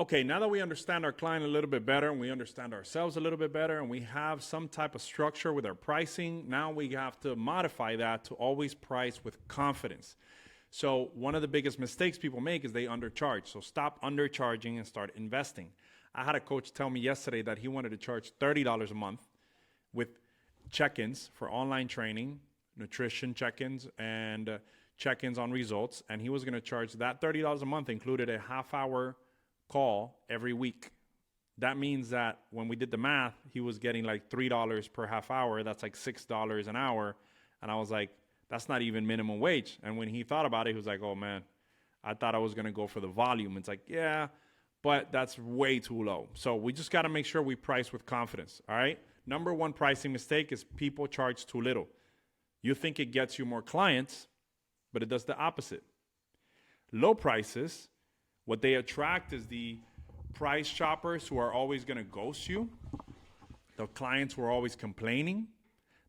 Okay, now that we understand our client a little bit better and we understand ourselves a little bit better and we have some type of structure with our pricing, now we have to modify that to always price with confidence. So one of the biggest mistakes people make is they undercharge. So stop undercharging and start investing. I had a coach tell me yesterday that he wanted to charge $30 a month with check-ins for online training, nutrition check-ins, and check-ins on results. And he was going to charge that $30 a month, included a half-hour call every week. That means that when we did the math, he was getting like $3 per half hour. That's like $6 an hour. And I was like, that's not even minimum wage. And when he thought about it, he was like, oh man, I thought I was going to go for the volume. It's like, yeah, but that's way too low. So we just got to make sure we price with confidence. All right. Number one pricing mistake is people charge too little. You think it gets you more clients, but it does the opposite. Low prices, what they attract is the price shoppers who are always going to ghost you, the clients who are always complaining,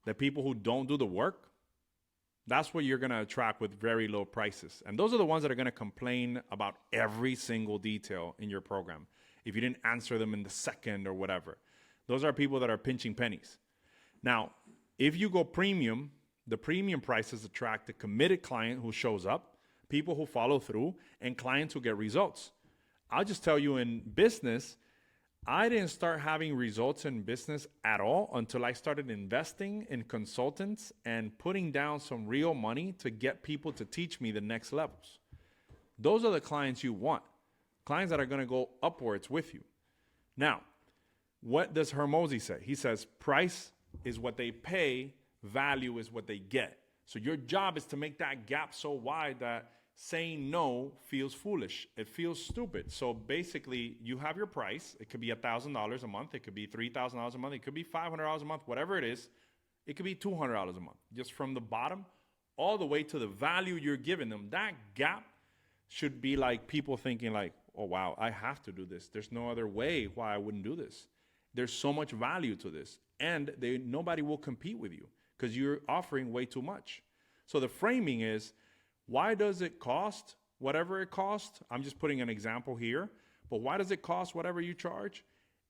the people who don't do the work. That's what you're going to attract with very low prices. And those are the ones that are going to complain about every single detail in your program if you didn't answer them in the second or whatever. Those are people that are pinching pennies. Now, if you go premium, the premium prices attract the committed client who shows up, people who follow through, and clients who get results. I'll just tell you, in business, I didn't start having results in business at all until I started investing in consultants and putting down some real money to get people to teach me the next levels. Those are the clients you want, clients that are going to go upwards with you. Now, what does Hormozi say? He says, price is what they pay, value is what they get. So your job is to make that gap so wide that saying no feels foolish. It feels stupid. So basically, you have your price. It could be $1,000 a month. It could be $3,000 a month. It could be $500 a month, whatever it is. It could be $200 a month. Just from the bottom all the way to the value you're giving them. That gap should be like people thinking like, oh, wow, I have to do this. There's no other way why I wouldn't do this. There's so much value to this. And nobody will compete with you because you're offering way too much. So the framing is, why does it cost whatever it costs? I'm just putting an example here. But why does it cost whatever you charge?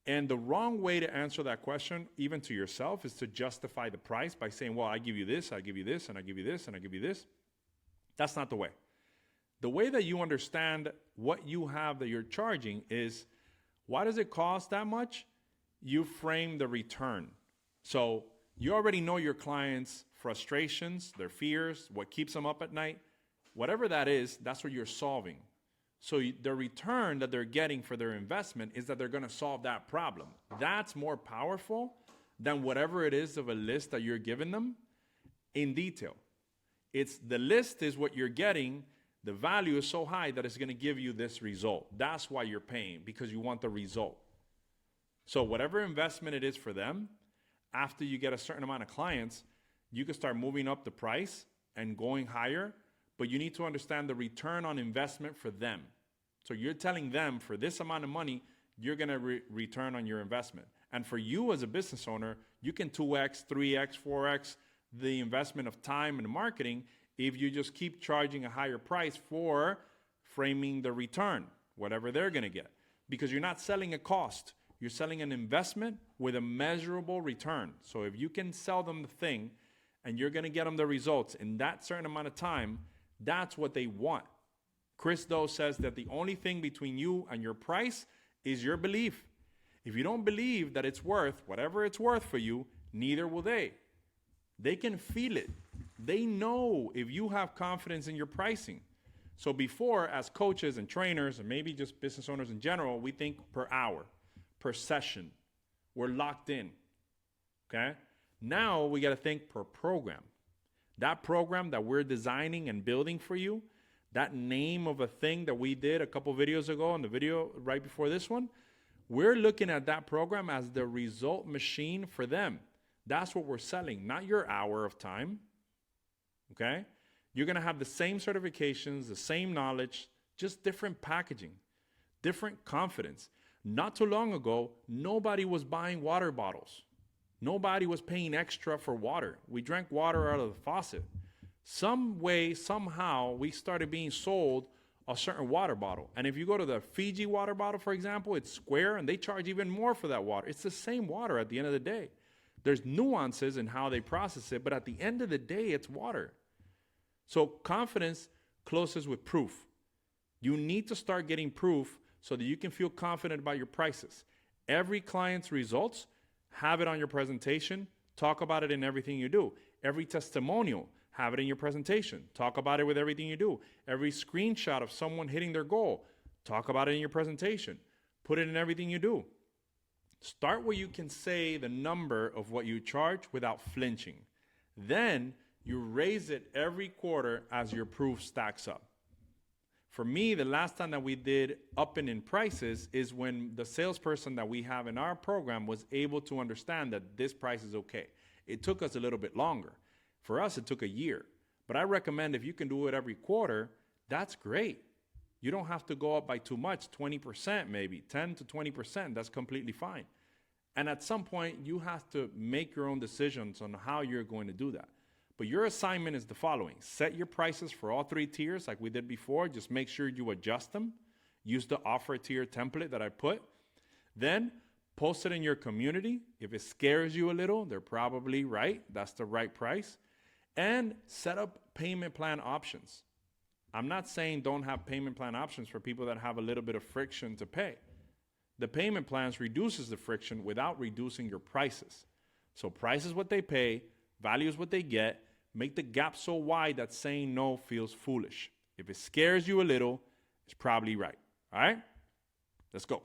And the wrong way to answer that question, even to yourself, is to justify the price by saying, well, I give you this, I give you this, and I give you this, and I give you this. That's not the way. The way that you understand what you have that you're charging is, why does it cost that much? You frame the return. So you already know your clients' frustrations, their fears, what keeps them up at night. Whatever that is, that's what you're solving. So the return that they're getting for their investment is that they're going to solve that problem. That's more powerful than whatever it is of a list that you're giving them in detail. It's the list is what you're getting. The value is so high that it's going to give you this result. That's why you're paying, because you want the result. So whatever investment it is for them, after you get a certain amount of clients, you can start moving up the price and going higher. But you need to understand the return on investment for them. So you're telling them for this amount of money, you're going to return on your investment. And for you as a business owner, you can 2x, 3x, 4x the investment of time and marketing if you just keep charging a higher price for framing the return, whatever they're going to get. Because you're not selling a cost. You're selling an investment with a measurable return. So if you can sell them the thing and you're going to get them the results in that certain amount of time, that's what they want. Chris Do says that the only thing between you and your price is your belief. If you don't believe that it's worth whatever it's worth for you, neither will they. They can feel it. They know if you have confidence in your pricing. So before, as coaches and trainers, and maybe just business owners in general, we think per hour, per session. We're locked in. Okay? Now we got to think per program. That program that we're designing and building for you, that name of a thing that we did a couple videos ago in the video right before this one, we're looking at that program as the result machine for them. That's what we're selling, not your hour of time. Okay? You're going to have the same certifications, the same knowledge, just different packaging, different confidence. Not too long ago, nobody was buying water bottles. Nobody was paying extra for water. We drank water out of the faucet. Some way, somehow, we started being sold a certain water bottle. And if you go to the Fiji water bottle, for example, it's square and they charge even more for that water. It's the same water at the end of the day. There's nuances in how they process it, but at the end of the day, it's water. So confidence closes with proof. You need to start getting proof so that you can feel confident about your prices. Every client's results, have it on your presentation. Talk about it in everything you do. Every testimonial, have it in your presentation. Talk about it with everything you do. Every screenshot of someone hitting their goal, talk about it in your presentation. Put it in everything you do. Start where you can say the number of what you charge without flinching. Then you raise it every quarter as your proof stacks up. For me, the last time that we did upping in prices is when the salesperson that we have in our program was able to understand that this price is okay. It took us a little bit longer. For us, it took a year. But I recommend if you can do it every quarter, that's great. You don't have to go up by too much, 20% maybe, 10 to 20%. That's completely fine. And at some point, you have to make your own decisions on how you're going to do that. But your assignment is the following. Set your prices for all 3 tiers like we did before. Just make sure you adjust them. Use the offer tier template that I put. Then post it in your community. If it scares you a little, they're probably right. That's the right price. And set up payment plan options. I'm not saying don't have payment plan options for people that have a little bit of friction to pay. The payment plans reduces the friction without reducing your prices. So price is what they pay, value is what they get. Make the gap so wide that saying no feels foolish. If it scares you a little, it's probably right. All right? Let's go.